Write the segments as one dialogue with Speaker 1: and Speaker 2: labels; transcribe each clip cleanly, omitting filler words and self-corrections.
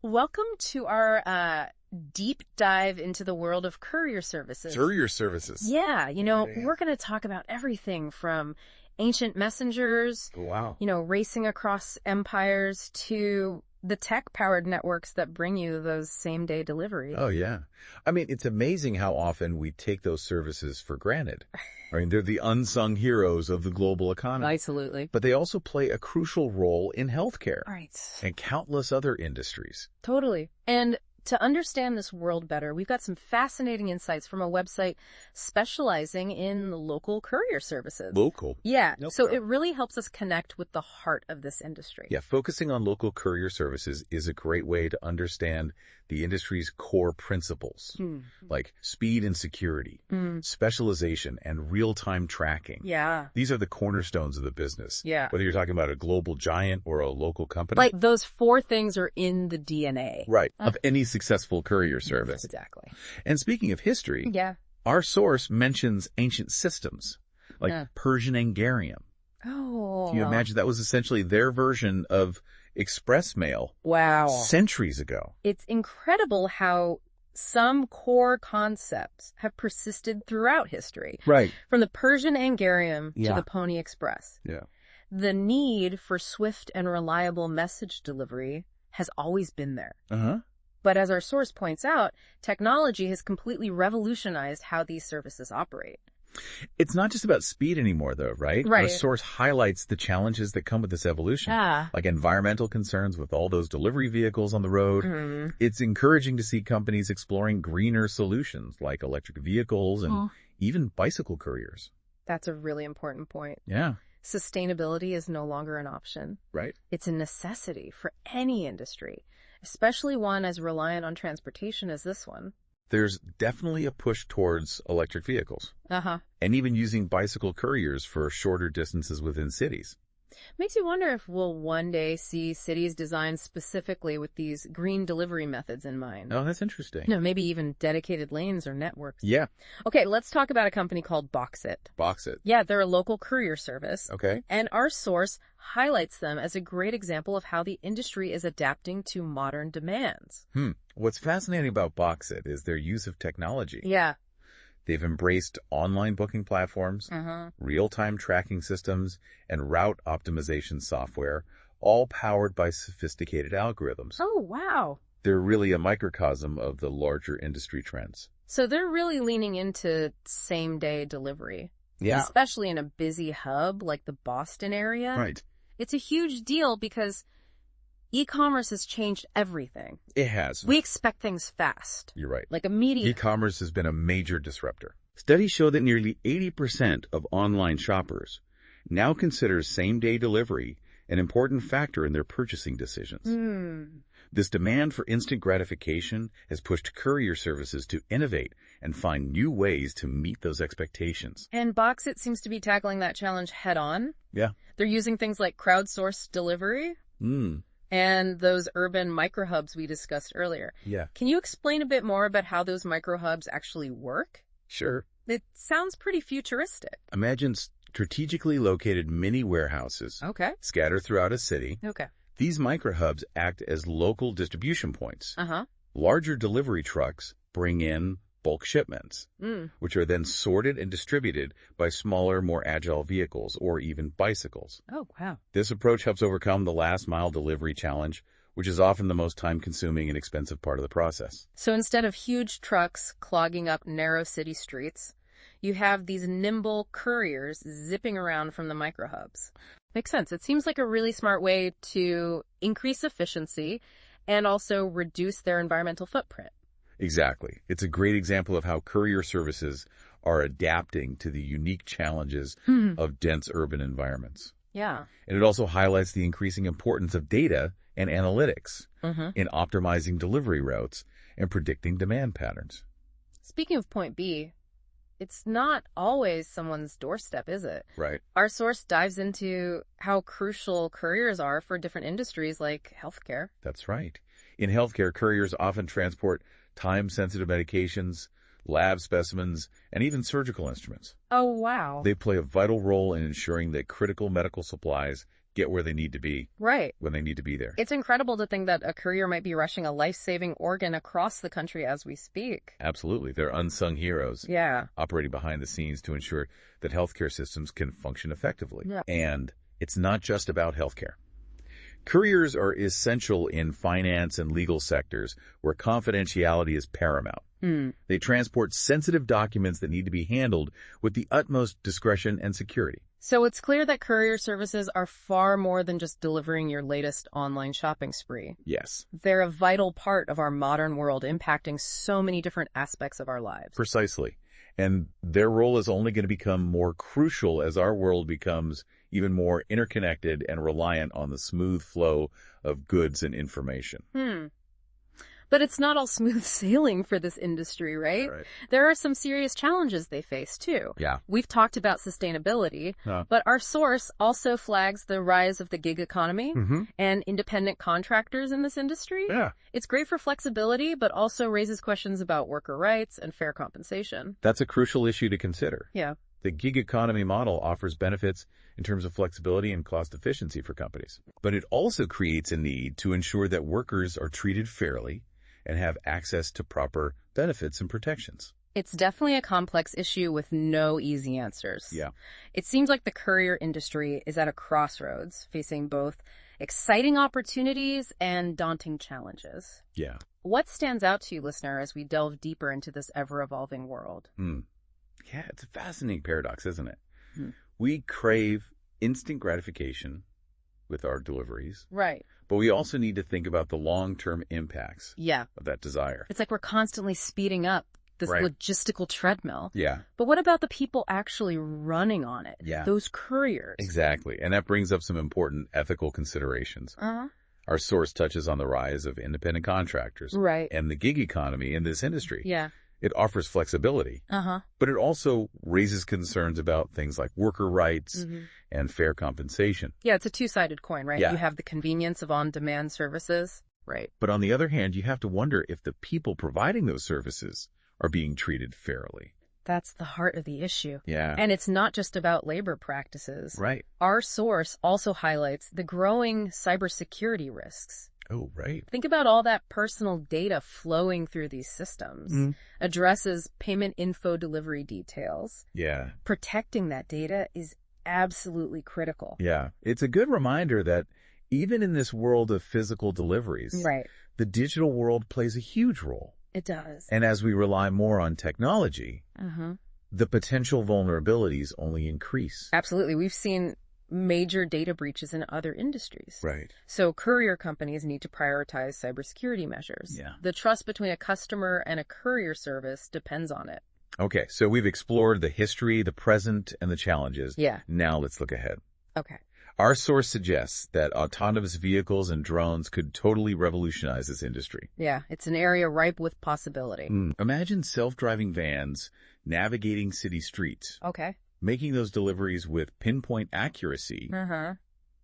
Speaker 1: Welcome to our deep dive into the world of courier services.
Speaker 2: Courier services.
Speaker 1: Yeah, we're going to talk about everything from ancient messengers,
Speaker 2: Wow.
Speaker 1: racing across empires to the tech-powered networks that bring you those same-day deliveries.
Speaker 2: Oh, yeah. I mean, it's amazing how often we take those services for granted. I mean, they're the unsung heroes of the global economy.
Speaker 1: Absolutely.
Speaker 2: But they also play a crucial role in healthcare.
Speaker 1: Right.
Speaker 2: And countless other industries.
Speaker 1: Totally. And to understand this world better, we've got some fascinating insights from a website specializing in local courier services.
Speaker 2: Local?
Speaker 1: Yeah.
Speaker 2: No
Speaker 1: So
Speaker 2: problem.
Speaker 1: it really helps us connect with the heart of this industry.
Speaker 2: Yeah, focusing on local courier services is a great way to understand the industry's core principles, like speed and security, specialization, and real-time tracking.
Speaker 1: Yeah.
Speaker 2: These are the cornerstones of the business.
Speaker 1: Yeah.
Speaker 2: Whether you're talking about a global giant or a local company.
Speaker 1: Like those four things are in the DNA.
Speaker 2: Right. Of any successful courier service.
Speaker 1: Exactly.
Speaker 2: And speaking of history,
Speaker 1: Yeah.
Speaker 2: our source mentions ancient systems, like Persian Angarium.
Speaker 1: Oh.
Speaker 2: Can you imagine that was essentially their version of express mail
Speaker 1: Wow.
Speaker 2: centuries ago?
Speaker 1: It's incredible how some core concepts have persisted throughout history.
Speaker 2: Right.
Speaker 1: From the Persian Angarium to
Speaker 2: Yeah.
Speaker 1: the Pony Express.
Speaker 2: Yeah.
Speaker 1: The need for swift and reliable message delivery has always been there.
Speaker 2: Uh-huh.
Speaker 1: But as our source points out, technology has completely revolutionized how these services operate.
Speaker 2: It's not just about speed anymore, though, right?
Speaker 1: Right.
Speaker 2: Our source highlights the challenges that come with this evolution.
Speaker 1: Yeah.
Speaker 2: Like environmental concerns with all those delivery vehicles on the road. It's encouraging to see companies exploring greener solutions like electric vehicles and even bicycle couriers.
Speaker 1: That's a really important point.
Speaker 2: Yeah.
Speaker 1: Sustainability is no longer an option.
Speaker 2: Right.
Speaker 1: It's a necessity for any industry, especially one as reliant on transportation as this one.
Speaker 2: There's definitely a push towards electric vehicles
Speaker 1: Uh-huh.
Speaker 2: and even using bicycle couriers for shorter distances within cities.
Speaker 1: Makes you wonder if we'll one day see cities designed specifically with these green delivery methods in mind.
Speaker 2: Oh, that's interesting.
Speaker 1: Maybe even dedicated lanes or networks.
Speaker 2: Yeah.
Speaker 1: Okay, let's talk about a company called Bocsit.
Speaker 2: Bocsit.
Speaker 1: Yeah, they're a local courier service.
Speaker 2: Okay.
Speaker 1: And our source highlights them as a great example of how the industry is adapting to modern demands.
Speaker 2: What's fascinating about Bocsit is their use of technology.
Speaker 1: Yeah.
Speaker 2: They've embraced online booking platforms, real-time tracking systems, and route optimization software, all powered by sophisticated algorithms.
Speaker 1: Oh, wow.
Speaker 2: They're really a microcosm of the larger industry trends.
Speaker 1: So they're really leaning into same-day delivery.
Speaker 2: Yeah.
Speaker 1: Especially in a busy hub like the Boston area.
Speaker 2: Right.
Speaker 1: It's a huge deal because e-commerce has changed everything.
Speaker 2: It has.
Speaker 1: We expect things fast.
Speaker 2: You're right.
Speaker 1: Like immediate.
Speaker 2: E-commerce has been a major disruptor. Studies show that nearly 80% of online shoppers now consider same-day delivery an important factor in their purchasing decisions. This demand for instant gratification has pushed courier services to innovate and find new ways to meet those expectations.
Speaker 1: And Bocsit seems to be tackling that challenge head-on.
Speaker 2: Yeah.
Speaker 1: They're using things like crowdsourced delivery and those urban microhubs we discussed earlier.
Speaker 2: Yeah.
Speaker 1: Can you explain a bit more about how those microhubs actually work?
Speaker 2: Sure.
Speaker 1: It sounds pretty futuristic.
Speaker 2: Imagine strategically located mini warehouses
Speaker 1: Okay.
Speaker 2: scattered throughout a city.
Speaker 1: Okay.
Speaker 2: These microhubs act as local distribution points.
Speaker 1: Uh-huh.
Speaker 2: Larger delivery trucks bring in bulk shipments, which are then sorted and distributed by smaller, more agile vehicles or even bicycles.
Speaker 1: Oh, wow.
Speaker 2: This approach helps overcome the last-mile delivery challenge, which is often the most time-consuming and expensive part of the process.
Speaker 1: So instead of huge trucks clogging up narrow city streets, you have these nimble couriers zipping around from the microhubs. Makes sense. It seems like a really smart way to increase efficiency and also reduce their environmental footprint.
Speaker 2: Exactly. It's a great example of how courier services are adapting to the unique challenges of dense urban environments.
Speaker 1: Yeah.
Speaker 2: And it also highlights the increasing importance of data and analytics in optimizing delivery routes and predicting demand patterns.
Speaker 1: Speaking of point B, it's not always someone's doorstep, is it?
Speaker 2: Right.
Speaker 1: Our source dives into how crucial couriers are for different industries like healthcare.
Speaker 2: That's right. In healthcare, couriers often transport time-sensitive medications, lab specimens, and even surgical instruments.
Speaker 1: Oh, wow.
Speaker 2: They play a vital role in ensuring that critical medical supplies get where they need to be
Speaker 1: Right.
Speaker 2: when they need to be there.
Speaker 1: It's incredible to think that a courier might be rushing a life-saving organ across the country as we speak.
Speaker 2: Absolutely. They're unsung heroes.
Speaker 1: Yeah.
Speaker 2: Operating behind the scenes to ensure that healthcare systems can function effectively.
Speaker 1: Yeah.
Speaker 2: And it's not just about healthcare. Couriers are essential in finance and legal sectors where confidentiality is paramount. They transport sensitive documents that need to be handled with the utmost discretion and security.
Speaker 1: So it's clear that courier services are far more than just delivering your latest online shopping spree.
Speaker 2: Yes.
Speaker 1: They're a vital part of our modern world, impacting so many different aspects of our lives.
Speaker 2: Precisely. And their role is only going to become more crucial as our world becomes even more interconnected and reliant on the smooth flow of goods and information.
Speaker 1: But it's not all smooth sailing for this industry, right? There are some serious challenges they face, too.
Speaker 2: Yeah.
Speaker 1: We've talked about sustainability, but our source also flags the rise of the gig economy and independent contractors in this industry.
Speaker 2: Yeah.
Speaker 1: It's great for flexibility, but also raises questions about worker rights and fair compensation.
Speaker 2: That's a crucial issue to consider.
Speaker 1: Yeah.
Speaker 2: The gig economy model offers benefits in terms of flexibility and cost efficiency for companies. But it also creates a need to ensure that workers are treated fairly and have access to proper benefits and protections.
Speaker 1: It's definitely a complex issue with no easy answers.
Speaker 2: Yeah.
Speaker 1: It seems like the courier industry is at a crossroads, facing both exciting opportunities and daunting challenges.
Speaker 2: Yeah.
Speaker 1: What stands out to you, listener, as we delve deeper into this ever-evolving world?
Speaker 2: Yeah, it's a fascinating paradox, isn't it? We crave instant gratification with our deliveries.
Speaker 1: Right.
Speaker 2: But we also need to think about the long-term impacts of that desire.
Speaker 1: It's like we're constantly speeding up this logistical treadmill.
Speaker 2: Yeah.
Speaker 1: But what about the people actually running on it?
Speaker 2: Yeah.
Speaker 1: Those couriers.
Speaker 2: Exactly. And that brings up some important ethical considerations. Our source touches on the rise of independent contractors and the gig economy in this industry.
Speaker 1: Yeah.
Speaker 2: It offers flexibility, but it also raises concerns about things like worker rights and fair compensation.
Speaker 1: Yeah, it's a two-sided coin, right?
Speaker 2: Yeah.
Speaker 1: You have the convenience of on-demand services. Right.
Speaker 2: But on the other hand, you have to wonder if the people providing those services are being treated fairly.
Speaker 1: That's the heart of the issue.
Speaker 2: Yeah.
Speaker 1: And it's not just about labor practices.
Speaker 2: Right.
Speaker 1: Our source also highlights the growing cybersecurity risks.
Speaker 2: Oh, right.
Speaker 1: Think about all that personal data flowing through these systems. Addresses, payment info, delivery details.
Speaker 2: Yeah.
Speaker 1: Protecting that data is absolutely critical.
Speaker 2: Yeah. It's a good reminder that even in this world of physical deliveries, the digital world plays a huge role.
Speaker 1: It does.
Speaker 2: And as we rely more on technology, the potential vulnerabilities only increase.
Speaker 1: Absolutely. We've seen major data breaches in other industries.
Speaker 2: Right.
Speaker 1: So courier companies need to prioritize cybersecurity measures.
Speaker 2: Yeah.
Speaker 1: The trust between a customer and a courier service depends on it.
Speaker 2: Okay, so we've explored the history, the present, and the challenges.
Speaker 1: Yeah.
Speaker 2: Now let's look ahead.
Speaker 1: Okay.
Speaker 2: Our source suggests that autonomous vehicles and drones could totally revolutionize this industry.
Speaker 1: Yeah, it's an area ripe with possibility.
Speaker 2: Imagine self-driving vans navigating city streets,
Speaker 1: Okay.
Speaker 2: making those deliveries with pinpoint accuracy,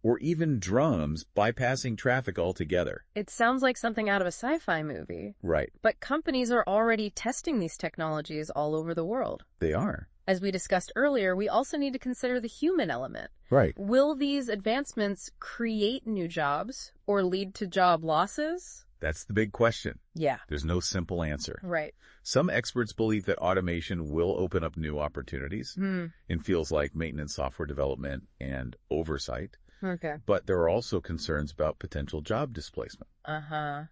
Speaker 2: or even drones bypassing traffic altogether.
Speaker 1: It sounds like something out of a sci-fi movie.
Speaker 2: Right.
Speaker 1: But companies are already testing these technologies all over the world.
Speaker 2: They are.
Speaker 1: As we discussed earlier, we also need to consider the human element.
Speaker 2: Right.
Speaker 1: Will these advancements create new jobs or lead to job losses?
Speaker 2: That's the big question.
Speaker 1: Yeah.
Speaker 2: There's no simple answer.
Speaker 1: Right.
Speaker 2: Some experts believe that automation will open up new opportunities in fields like maintenance software development and oversight.
Speaker 1: Okay.
Speaker 2: But there are also concerns about potential job displacement,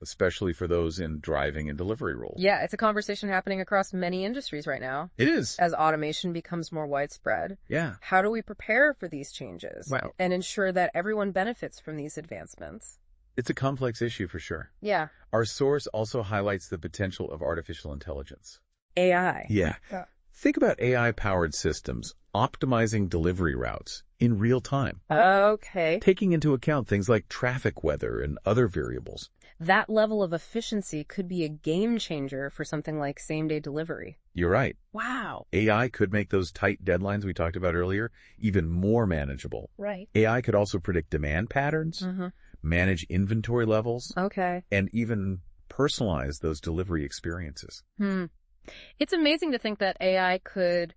Speaker 2: especially for those in driving and delivery roles.
Speaker 1: Yeah, it's a conversation happening across many industries right now.
Speaker 2: It is.
Speaker 1: As automation becomes more widespread.
Speaker 2: Yeah.
Speaker 1: How do we prepare for these changes
Speaker 2: Wow.
Speaker 1: and ensure that everyone benefits from these advancements?
Speaker 2: It's a complex issue for sure.
Speaker 1: Yeah.
Speaker 2: Our source also highlights the potential of artificial intelligence.
Speaker 1: AI.
Speaker 2: Yeah. Think about AI-powered systems optimizing delivery routes in real time,
Speaker 1: Okay.
Speaker 2: taking into account things like traffic weather and other variables.
Speaker 1: That level of efficiency could be a game changer for something like same-day delivery.
Speaker 2: You're right.
Speaker 1: Wow.
Speaker 2: AI could make those tight deadlines we talked about earlier even more manageable.
Speaker 1: Right.
Speaker 2: AI could also predict demand patterns, manage inventory levels,
Speaker 1: Okay.
Speaker 2: and even personalize those delivery experiences.
Speaker 1: It's amazing to think that AI could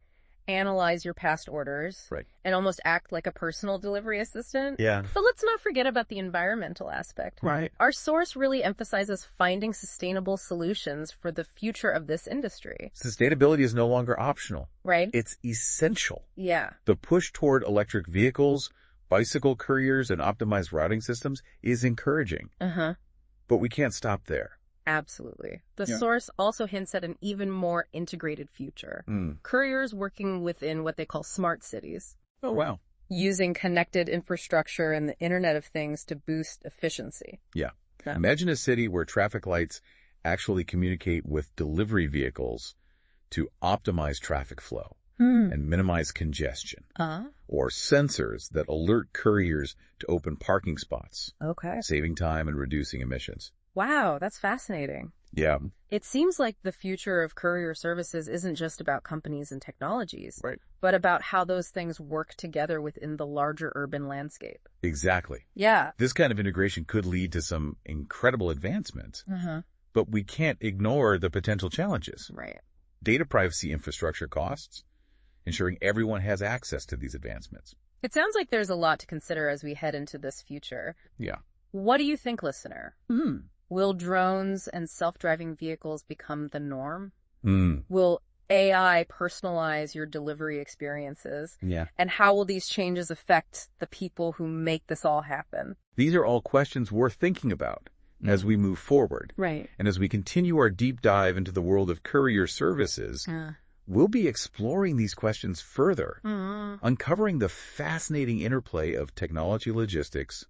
Speaker 1: analyze your past orders,
Speaker 2: Right.
Speaker 1: and almost act like a personal delivery assistant.
Speaker 2: Yeah.
Speaker 1: But let's not forget about the environmental aspect.
Speaker 2: Right.
Speaker 1: Our source really emphasizes finding sustainable solutions for the future of this industry.
Speaker 2: Sustainability is no longer optional.
Speaker 1: Right?
Speaker 2: It's essential.
Speaker 1: Yeah.
Speaker 2: The push toward electric vehicles, bicycle couriers, and optimized routing systems is encouraging.
Speaker 1: Uh-huh.
Speaker 2: But we can't stop there.
Speaker 1: Absolutely. The source also hints at an even more integrated future. Couriers working within what they call smart cities,
Speaker 2: Oh, wow.
Speaker 1: using connected infrastructure and the Internet of Things to boost efficiency.
Speaker 2: Yeah.
Speaker 1: Yeah.
Speaker 2: Imagine a city where traffic lights actually communicate with delivery vehicles to optimize traffic flow and minimize congestion. Or sensors that alert couriers to open parking spots,
Speaker 1: Okay.
Speaker 2: saving time and reducing emissions.
Speaker 1: Wow, that's fascinating.
Speaker 2: Yeah.
Speaker 1: It seems like the future of courier services isn't just about companies and technologies,
Speaker 2: Right.
Speaker 1: but about how those things work together within the larger urban landscape.
Speaker 2: Exactly.
Speaker 1: Yeah.
Speaker 2: This kind of integration could lead to some incredible advancements,
Speaker 1: Uh-huh.
Speaker 2: but we can't ignore the potential challenges.
Speaker 1: Right.
Speaker 2: Data privacy infrastructure costs, ensuring everyone has access to these advancements.
Speaker 1: It sounds like there's a lot to consider as we head into this future.
Speaker 2: Yeah.
Speaker 1: What do you think, listener? Will drones and self-driving vehicles become the norm? Will AI personalize your delivery experiences?
Speaker 2: Yeah.
Speaker 1: And how will these changes affect the people who make this all happen?
Speaker 2: These are all questions worth thinking about as we move forward.
Speaker 1: Right.
Speaker 2: And as we continue our deep dive into the world of courier services, we'll be exploring these questions further, uncovering the fascinating interplay of technology logistics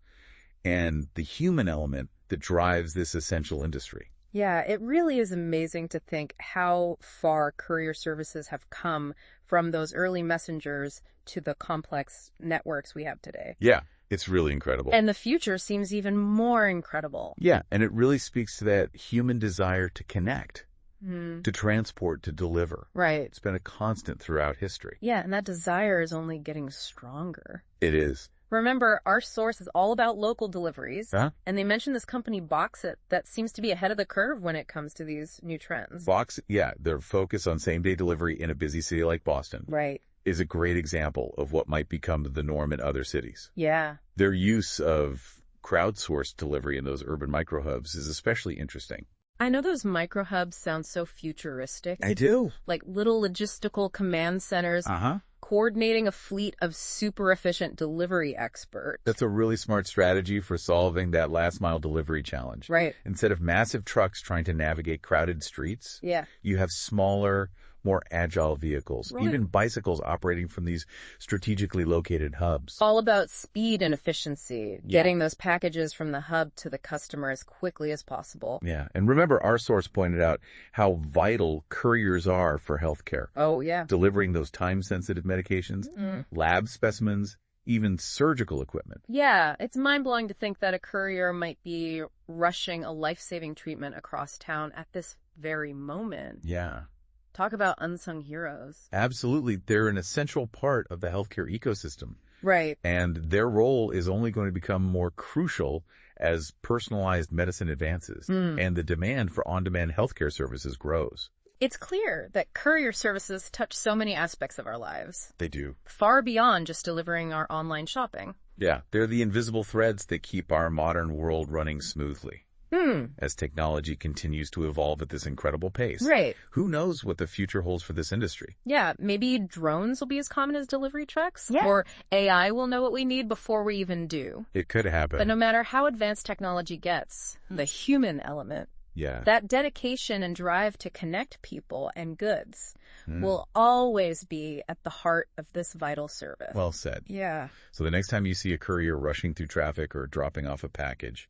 Speaker 2: and the human element that drives this essential industry.
Speaker 1: Yeah, it really is amazing to think how far courier services have come from those early messengers to the complex networks we have today.
Speaker 2: Yeah, it's really incredible.
Speaker 1: And the future seems even more incredible.
Speaker 2: Yeah, and it really speaks to that human desire to connect, to transport, to deliver.
Speaker 1: Right.
Speaker 2: It's been a constant throughout history.
Speaker 1: Yeah, and that desire is only getting stronger.
Speaker 2: It is.
Speaker 1: Remember, our source is all about local deliveries,
Speaker 2: Huh?
Speaker 1: and they mentioned this company Bocsit that seems to be ahead of the curve when it comes to these new trends.
Speaker 2: Bocsit, yeah, their focus on same-day delivery in a busy city like Boston
Speaker 1: Right.
Speaker 2: is a great example of what might become the norm in other cities.
Speaker 1: Yeah.
Speaker 2: Their use of crowdsourced delivery in those urban microhubs is especially interesting.
Speaker 1: I know those microhubs sound so futuristic.
Speaker 2: I do.
Speaker 1: Like little logistical command centers coordinating a fleet of super efficient delivery experts.
Speaker 2: That's a really smart strategy for solving that last-mile delivery challenge.
Speaker 1: Right.
Speaker 2: Instead of massive trucks trying to navigate crowded streets,
Speaker 1: Yeah.
Speaker 2: you have smaller, more agile vehicles,
Speaker 1: Right.
Speaker 2: even bicycles operating from these strategically located hubs.
Speaker 1: All about speed and efficiency, getting those packages from the hub to the customer as quickly as possible.
Speaker 2: Yeah, and remember our source pointed out how vital couriers are for healthcare,
Speaker 1: Oh, yeah.
Speaker 2: delivering those time-sensitive medications, lab specimens, even surgical equipment.
Speaker 1: Yeah, it's mind-blowing to think that a courier might be rushing a life-saving treatment across town at this very moment.
Speaker 2: Yeah.
Speaker 1: Talk about unsung heroes.
Speaker 2: Absolutely. They're an essential part of the healthcare ecosystem.
Speaker 1: Right.
Speaker 2: And their role is only going to become more crucial as personalized medicine advances and the demand for on-demand healthcare services grows.
Speaker 1: It's clear that courier services touch so many aspects of our lives,
Speaker 2: They do.
Speaker 1: far beyond just delivering our online shopping.
Speaker 2: Yeah, they're the invisible threads that keep our modern world running smoothly. As technology continues to evolve at this incredible pace.
Speaker 1: Right.
Speaker 2: Who knows what the future holds for this industry?
Speaker 1: Yeah, maybe drones will be as common as delivery trucks.
Speaker 3: Yeah.
Speaker 1: Or AI will know what we need before we even do.
Speaker 2: It could happen.
Speaker 1: But no matter how advanced technology gets, the human element,
Speaker 2: Yeah.
Speaker 1: that dedication and drive to connect people and goods will always be at the heart of this vital service.
Speaker 2: Well said.
Speaker 1: Yeah.
Speaker 2: So the next time you see a courier rushing through traffic or dropping off a package,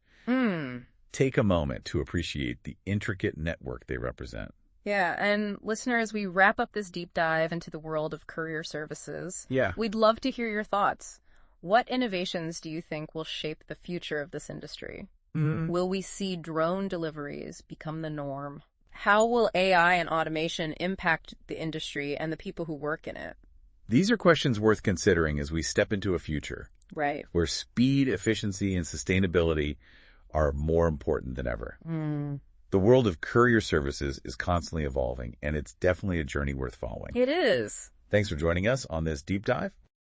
Speaker 2: take a moment to appreciate the intricate network they represent.
Speaker 1: Yeah, and listeners, as we wrap up this deep dive into the world of courier services,
Speaker 2: Yeah.
Speaker 1: we'd love to hear your thoughts. What innovations do you think will shape the future of this industry? Will we see drone deliveries become the norm? How will AI and automation impact the industry and the people who work in it?
Speaker 2: These are questions worth considering as we step into a future
Speaker 1: Right.
Speaker 2: where speed, efficiency, and sustainability are more important than ever. The world of courier services is constantly evolving, and it's definitely a journey worth following.
Speaker 1: It is.
Speaker 2: Thanks for joining us on this deep dive.